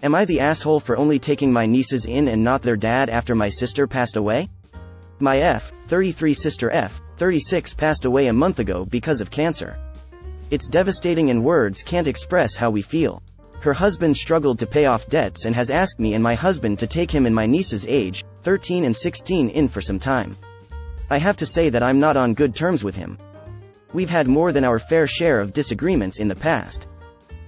Am I the asshole for only taking my nieces in and not their dad after my sister passed away? My F33 sister F36 passed away a month ago because of cancer. It's devastating and words can't express how we feel. Her husband struggled to pay off debts and has asked me and my husband to take him and my niece's age, 13 and 16, in for some time. I have to say that I'm not on good terms with him. We've had more than our fair share of disagreements in the past.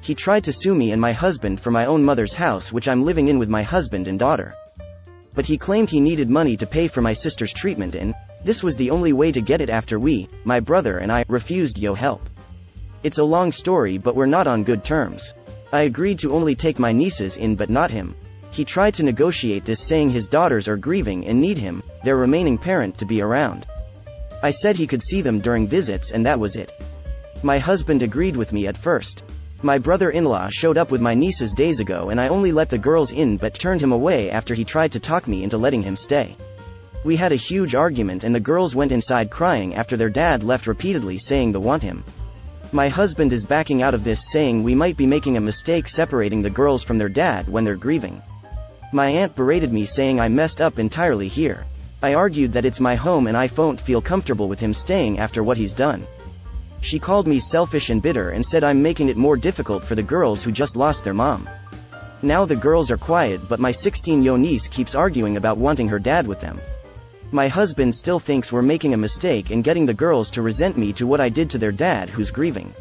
He tried to sue me and my husband for my own mother's house, which I'm living in with my husband and daughter. But he claimed he needed money to pay for my sister's treatment, and this was the only way to get it after my brother and I, refused help. It's a long story, but we're not on good terms. I agreed to only take my nieces in but not him. He tried to negotiate this, saying his daughters are grieving and need him, their remaining parent, to be around. I said he could see them during visits and that was it. My husband agreed with me at first. My brother-in-law showed up with my nieces days ago and I only let the girls in but turned him away after he tried to talk me into letting him stay. We had a huge argument and the girls went inside crying after their dad left, repeatedly saying they want him. My husband is backing out of this, saying we might be making a mistake separating the girls from their dad when they're grieving. My aunt berated me, saying I messed up entirely here. I argued that it's my home and I won't feel comfortable with him staying after what he's done. She called me selfish and bitter and said I'm making it more difficult for the girls who just lost their mom. Now the girls are quiet, but my 16-year-old niece keeps arguing about wanting her dad with them. My husband still thinks we're making a mistake in getting the girls to resent me to what I did to their dad who's grieving.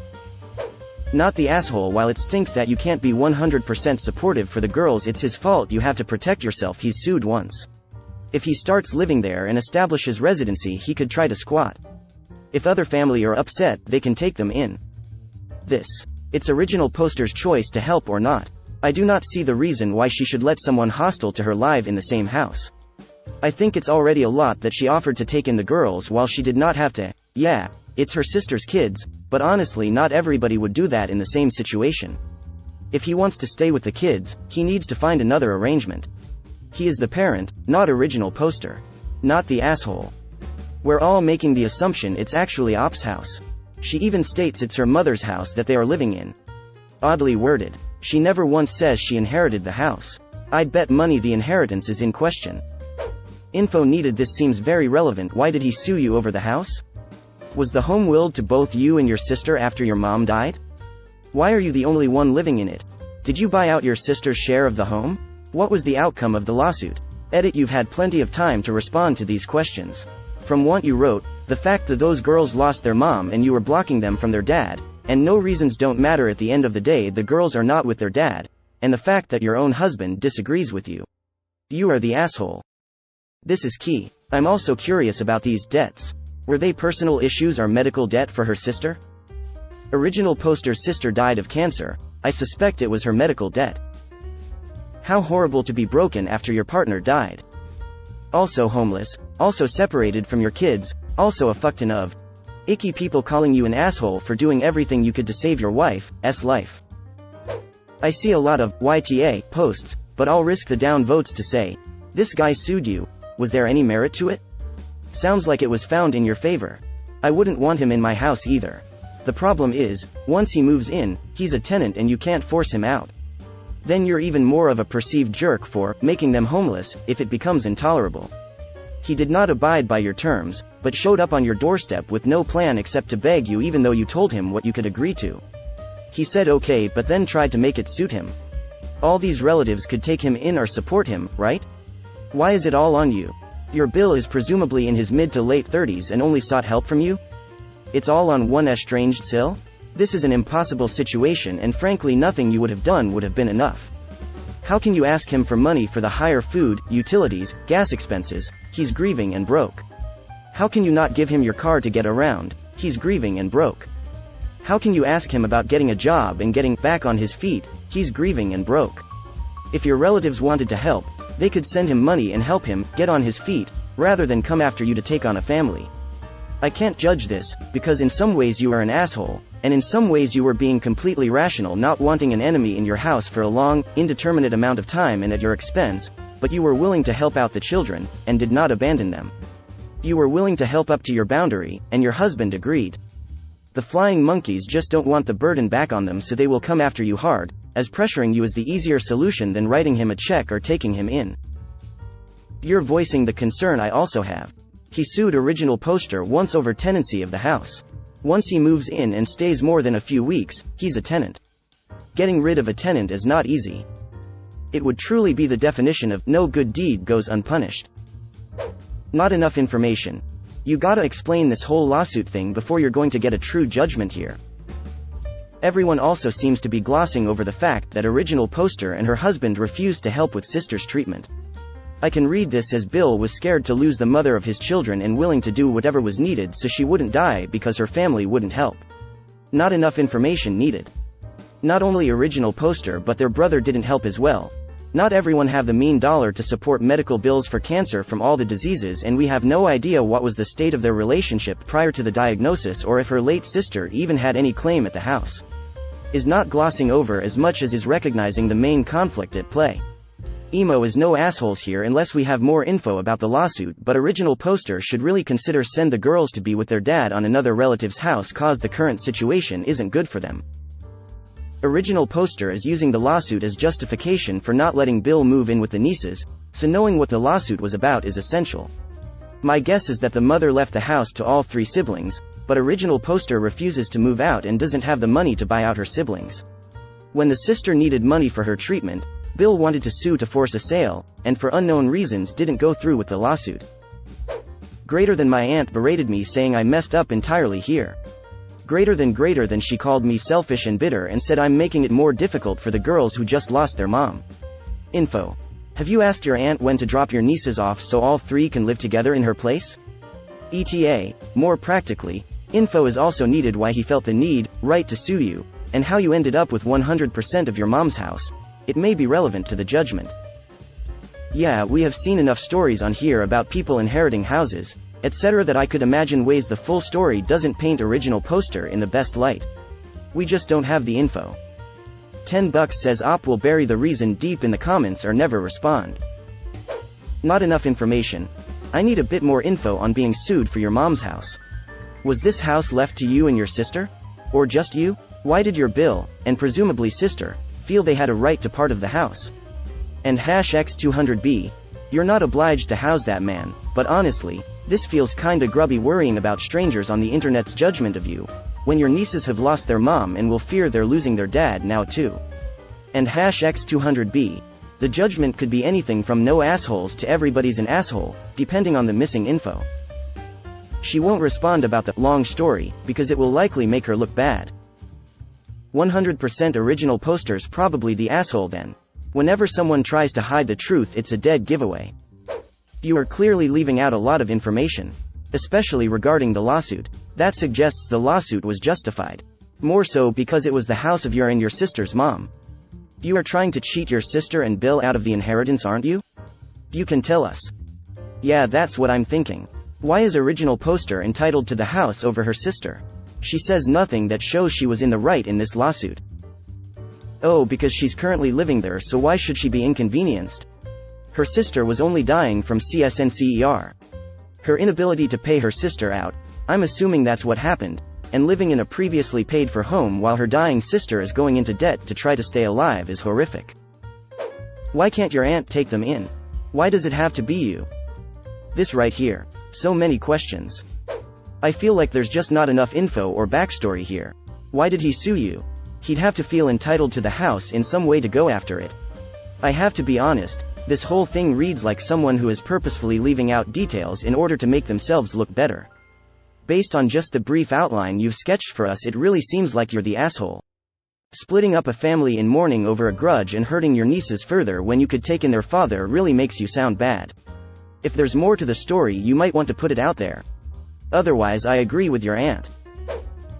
Not the asshole. While it stinks that you can't be 100% supportive for the girls, it's his fault. You have to protect yourself. He's sued once. If he starts living there and establishes residency, he could try to squat. If other family are upset, they can take them in. It's original poster's choice to help or not. I do not see the reason why she should let someone hostile to her live in the same house. I think it's already a lot that she offered to take in the girls while she did not have to. Yeah, it's her sister's kids, but honestly not everybody would do that in the same situation. If he wants to stay with the kids, he needs to find another arrangement. He is the parent, not original poster. Not the asshole. We're all making the assumption it's actually Op's house. She even states it's her mother's house that they are living in. Oddly worded. She never once says she inherited the house. I'd bet money the inheritance is in question. Info needed. This seems very relevant. Why did he sue you over the house? Was the home willed to both you and your sister after your mom died? Why are you the only one living in it? Did you buy out your sister's share of the home? What was the outcome of the lawsuit? Edit. You've had plenty of time to respond to these questions. From what you wrote, the fact that those girls lost their mom and you were blocking them from their dad, and no reasons don't matter. At the end of the day, the girls are not with their dad, and the fact that your own husband disagrees with you. You are the asshole. This is key. I'm also curious about these debts. Were they personal issues or medical debt for her sister? Original poster's sister died of cancer. I suspect it was her medical debt. How horrible to be broken after your partner died. Also homeless, also separated from your kids, also a fuckton of icky people calling you an asshole for doing everything you could to save your wife's life. I see a lot of YTA posts, but I'll risk the down votes to say, this guy sued you. Was there any merit to it? Sounds like it was found in your favor. I wouldn't want him in my house either. The problem is, once he moves in, he's a tenant and you can't force him out. Then you're even more of a perceived jerk for making them homeless if it becomes intolerable. He did not abide by your terms, but showed up on your doorstep with no plan except to beg you, even though you told him what you could agree to. He said okay, but then tried to make it suit him. All these relatives could take him in or support him, right? Why is it all on you? Your Bill is presumably in his mid to late 30s and only sought help from you? It's all on one estranged sil? This is an impossible situation, and frankly nothing you would have done would have been enough. How can you ask him for money for the higher food, utilities, gas expenses? He's grieving and broke. How can you not give him your car to get around? He's grieving and broke. How can you ask him about getting a job and getting back on his feet? He's grieving and broke. If your relatives wanted to help, they could send him money and help him get on his feet, rather than come after you to take on a family. I can't judge this, because in some ways you are an asshole, and in some ways you were being completely rational, not wanting an enemy in your house for a long, indeterminate amount of time and at your expense, but you were willing to help out the children, and did not abandon them. You were willing to help up to your boundary, and your husband agreed. The flying monkeys just don't want the burden back on them, so they will come after you hard, as pressuring you is the easier solution than writing him a check or taking him in. You're voicing the concern I also have. He sued original poster once over tenancy of the house. Once he moves in and stays more than a few weeks, he's a tenant. Getting rid of a tenant is not easy. It would truly be the definition of no good deed goes unpunished. Not enough information. You gotta explain this whole lawsuit thing before you're going to get a true judgment here. Everyone also seems to be glossing over the fact that original poster and her husband refused to help with sister's treatment. I can read this as Bill was scared to lose the mother of his children and willing to do whatever was needed so she wouldn't die because her family wouldn't help. Not enough information needed. Not only original poster but their brother didn't help as well. Not everyone have the mean dollar to support medical bills for cancer from all the diseases, and we have no idea what was the state of their relationship prior to the diagnosis or if her late sister even had any claim at the house. Is not glossing over as much as is recognizing the main conflict at play. Emo is no assholes here unless we have more info about the lawsuit, but original poster should really consider send the girls to be with their dad on another relative's house cause the current situation isn't good for them. Original poster is using the lawsuit as justification for not letting Bill move in with the nieces, so knowing what the lawsuit was about is essential. My guess is that the mother left the house to all 3 siblings, but original poster refuses to move out and doesn't have the money to buy out her siblings. When the sister needed money for her treatment, Bill wanted to sue to force a sale, and for unknown reasons didn't go through with the lawsuit. Greater than my aunt berated me saying I messed up entirely here. Greater than she called me selfish and bitter and said I'm making it more difficult for the girls who just lost their mom. Info. Have you asked your aunt when to drop your nieces off so all 3 can live together in her place? ETA. More practically, info is also needed why he felt the need, right to sue you, and how you ended up with 100% of your mom's house. It may be relevant to the judgment. Yeah, we have seen enough stories on here about people inheriting houses, etc. that I could imagine ways the full story doesn't paint original poster in the best light. We just don't have the info. $10 says Op will bury the reason deep in the comments or never respond. Not enough information. I need a bit more info on being sued for your mom's house. Was this house left to you and your sister? Or just you? Why did your Bill, and presumably sister, feel they had a right to part of the house? And #X200B. You're not obliged to house that man, but honestly, this feels kinda grubby worrying about strangers on the internet's judgment of you, when your nieces have lost their mom and will fear they're losing their dad now too. And #X200B. The judgment could be anything from no assholes to everybody's an asshole, depending on the missing info. She won't respond about the long story, because it will likely make her look bad. 100% original poster's probably the asshole then. Whenever someone tries to hide the truth, it's a dead giveaway. You are clearly leaving out a lot of information, especially regarding the lawsuit. That suggests the lawsuit was justified. More so because it was the house of your and your sister's mom. You are trying to cheat your sister and Bill out of the inheritance, aren't you? You can tell us. Yeah, that's what I'm thinking. Why is original poster entitled to the house over her sister? She says nothing that shows she was in the right in this lawsuit. Oh, because she's currently living there, so why should she be inconvenienced? Her sister was only dying from CSNCER. Her inability to pay her sister out, I'm assuming that's what happened, and living in a previously paid-for home while her dying sister is going into debt to try to stay alive is horrific. Why can't your aunt take them in? Why does it have to be you? This right here. So many questions. I feel like there's just not enough info or backstory here. Why did he sue you? He'd have to feel entitled to the house in some way to go after it. I have to be honest, this whole thing reads like someone who is purposefully leaving out details in order to make themselves look better. Based on just the brief outline you've sketched for us, it really seems like you're the asshole. Splitting up a family in mourning over a grudge and hurting your nieces further when you could take in their father really makes you sound bad. If there's more to the story, you might want to put it out there. Otherwise, I agree with your aunt.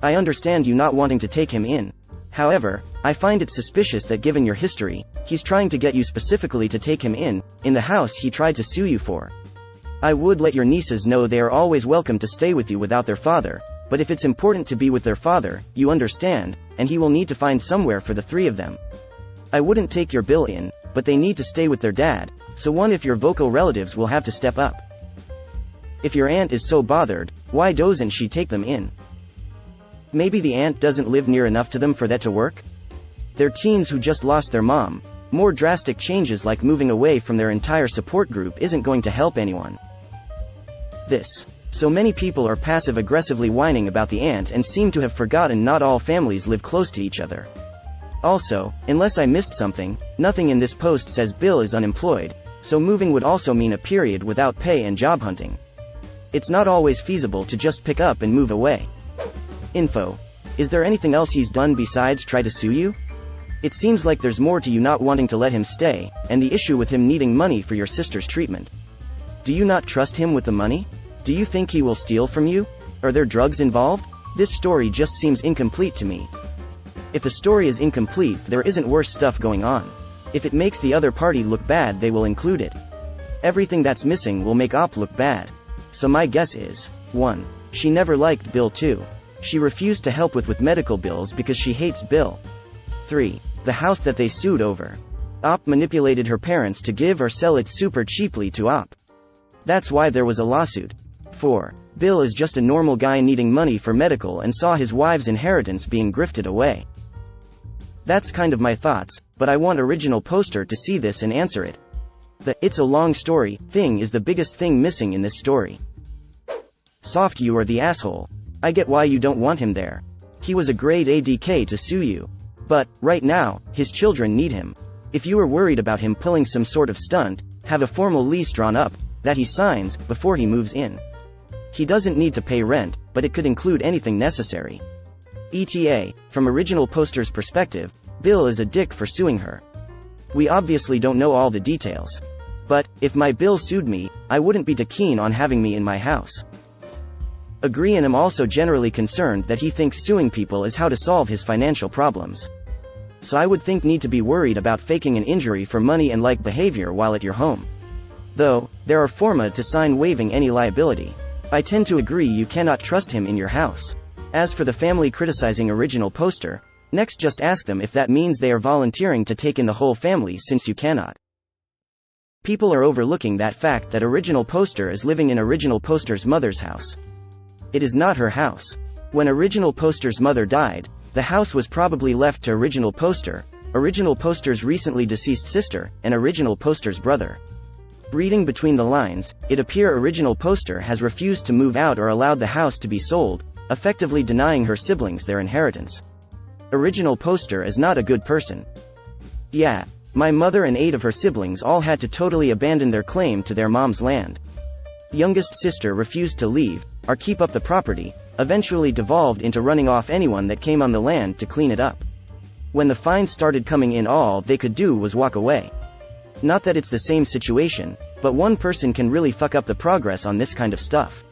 I understand you not wanting to take him in. However, I find it suspicious that given your history, he's trying to get you specifically to take him in the house he tried to sue you for. I would let your nieces know they are always welcome to stay with you without their father, but if it's important to be with their father, you understand, and he will need to find somewhere for the 3 of them. I wouldn't take your Bill in, but they need to stay with their dad, so one of your vocal relatives will have to step up. If your aunt is so bothered, why doesn't she take them in? Maybe the aunt doesn't live near enough to them for that to work? They're teens who just lost their mom. More drastic changes like moving away from their entire support group isn't going to help anyone. So many people are passive-aggressively whining about the aunt and seem to have forgotten not all families live close to each other. Also, unless I missed something, nothing in this post says Bill is unemployed, so moving would also mean a period without pay and job hunting. It's not always feasible to just pick up and move away. Info. Is there anything else he's done besides try to sue you? It seems like there's more to you not wanting to let him stay, and the issue with him needing money for your sister's treatment. Do you not trust him with the money? Do you think he will steal from you? Are there drugs involved? This story just seems incomplete to me. If a story is incomplete, there isn't worse stuff going on. If it makes the other party look bad, they will include it. Everything that's missing will make Op look bad. So my guess is, 1. She never liked Bill. 2. She refused to help with medical bills because she hates Bill. 3. The house that they sued over. Op manipulated her parents to give or sell it super cheaply to Op. That's why there was a lawsuit. 4. Bill is just a normal guy needing money for medical and saw his wife's inheritance being grifted away. That's kind of my thoughts, but I want original poster to see this and answer it. The "it's a long story" thing is the biggest thing missing in this story. Soft, you are the asshole. I get why you don't want him there. He was a grade ADK to sue you. But, right now, his children need him. If you are worried about him pulling some sort of stunt, have a formal lease drawn up, that he signs, before he moves in. He doesn't need to pay rent, but it could include anything necessary. ETA, from original poster's perspective, Bill is a dick for suing her. We obviously don't know all the details. But, if my Bill sued me, I wouldn't be too keen on having me in my house. Agree, and am also generally concerned that he thinks suing people is how to solve his financial problems. So I would think need to be worried about faking an injury for money and like behavior while at your home. Though, there are forma to sign waiving any liability. I tend to agree you cannot trust him in your house. As for the family criticizing original poster, next just ask them if that means they are volunteering to take in the whole family, since you cannot. People are overlooking that fact that original poster is living in original poster's mother's house. It is not her house. When original poster's mother died, the house was probably left to original poster's recently deceased sister, and original poster's brother. Reading between the lines, it appears original poster has refused to move out or allowed the house to be sold, effectively denying her siblings their inheritance. Original poster is not a good person. Yeah, my mother and 8 of her siblings all had to totally abandon their claim to their mom's land. Youngest sister refused to leave, or keep up the property, eventually devolved into running off anyone that came on the land to clean it up. When the fines started coming in, all they could do was walk away. Not that it's the same situation, but one person can really fuck up the progress on this kind of stuff.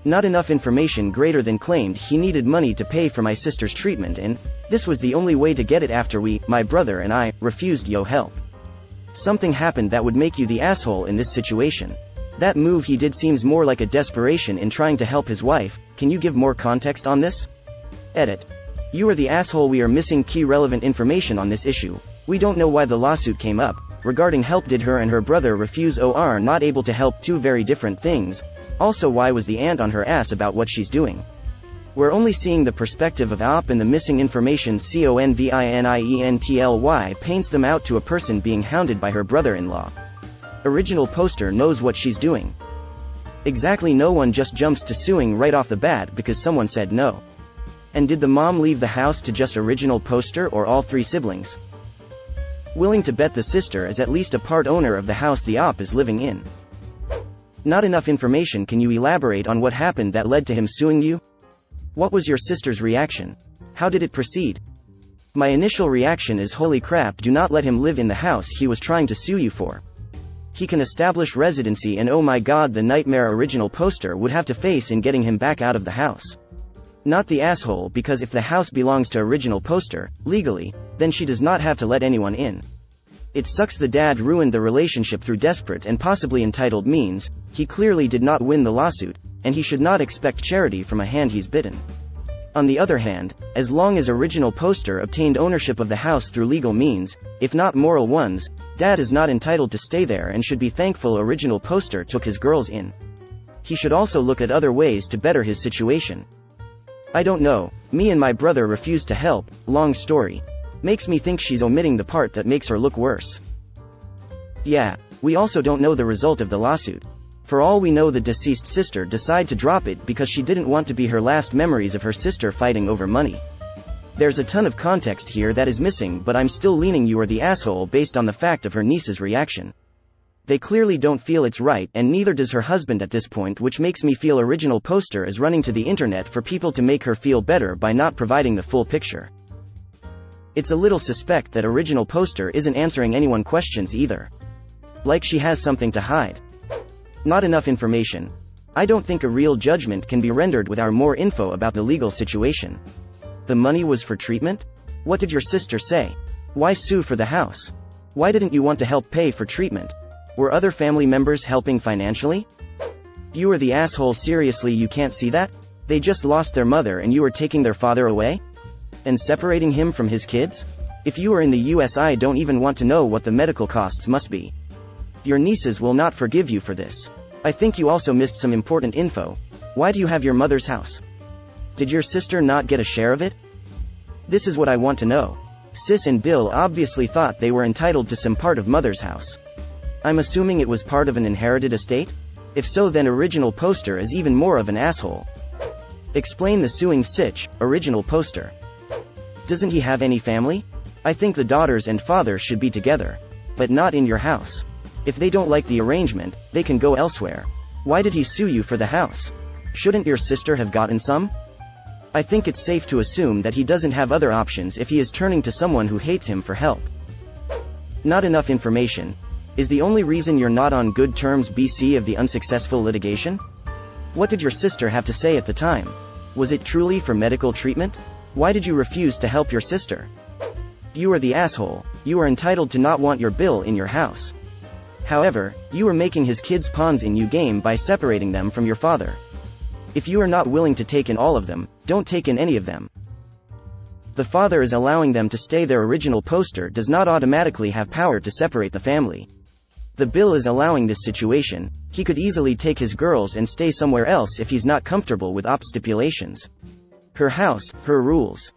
Not enough information greater than claimed he needed money to pay for my sister's treatment, and this was the only way to get it after my brother and I, refused yo help. Something happened that would make you the asshole in this situation. That move he did seems more like a desperation in trying to help his wife. Can you give more context on this? Edit. You are the asshole. We are missing key relevant information on this issue. We don't know why the lawsuit came up. Regarding help, did her and her brother refuse or not able to help? Two very different things. Also, why was the aunt on her ass about what she's doing? We're only seeing the perspective of Op, and the missing information conveniently paints them out to a person being hounded by her brother-in-law. Original poster knows what she's doing. Exactly, no one just jumps to suing right off the bat because someone said no. And did the mom leave the house to just original poster or all 3 siblings? Willing to bet the sister is at least a part owner of the house the Op is living in. Not enough information. Can you elaborate on what happened that led to him suing you? What was your sister's reaction? How did it proceed? My initial reaction is holy crap, do not let him live in the house he was trying to sue you for. He can establish residency, and oh my god, the nightmare original poster would have to face in getting him back out of the house. Not the asshole, because if the house belongs to original poster, legally, then she does not have to let anyone in. It sucks the dad ruined the relationship through desperate and possibly entitled means. He clearly did not win the lawsuit, and he should not expect charity from a hand he's bitten. On the other hand, as long as original poster obtained ownership of the house through legal means, if not moral ones, dad is not entitled to stay there and should be thankful original poster took his girls in. He should also look at other ways to better his situation. I don't know, me and my brother refused to help, long story. Makes me think she's omitting the part that makes her look worse. Yeah, we also don't know the result of the lawsuit. For all we know, the deceased sister decided to drop it because she didn't want to be her last memories of her sister fighting over money. There's a ton of context here that is missing, but I'm still leaning you are the asshole based on the fact of her niece's reaction. They clearly don't feel it's right, and neither does her husband at this point, which makes me feel original poster is running to the internet for people to make her feel better by not providing the full picture. It's a little suspect that original poster isn't answering anyone's questions either. Like she has something to hide. Not enough information. I don't think a real judgment can be rendered without more info about the legal situation. The money was for treatment? What did your sister say? Why sue for the house? Why didn't you want to help pay for treatment? Were other family members helping financially? You are the asshole. Seriously, you can't see that? They just lost their mother and you are taking their father away? And separating him from his kids? If you are in the US, I don't even want to know what the medical costs must be. Your nieces will not forgive you for this. I think you also missed some important info. Why do you have your mother's house? Did your sister not get a share of it? This is what I want to know. Sis and Bill obviously thought they were entitled to some part of mother's house. I'm assuming it was part of an inherited estate? If so, then original poster is even more of an asshole. Explain the suing sitch, original poster. Doesn't he have any family? I think the daughters and father should be together. But not in your house. If they don't like the arrangement, they can go elsewhere. Why did he sue you for the house? Shouldn't your sister have gotten some? I think it's safe to assume that he doesn't have other options if he is turning to someone who hates him for help. Not enough information. Is the only reason you're not on good terms BC of the unsuccessful litigation? What did your sister have to say at the time? Was it truly for medical treatment? Why did you refuse to help your sister? You are the asshole. You are entitled to not want your Bill in your house. However, you are making his kids pawns in your game by separating them from your father. If you are not willing to take in all of them, don't take in any of them. The father is allowing them to stay. Their original poster does not automatically have power to separate the family. The Bill is allowing this situation. He could easily take his girls and stay somewhere else if he's not comfortable with op stipulations. Her house, her rules.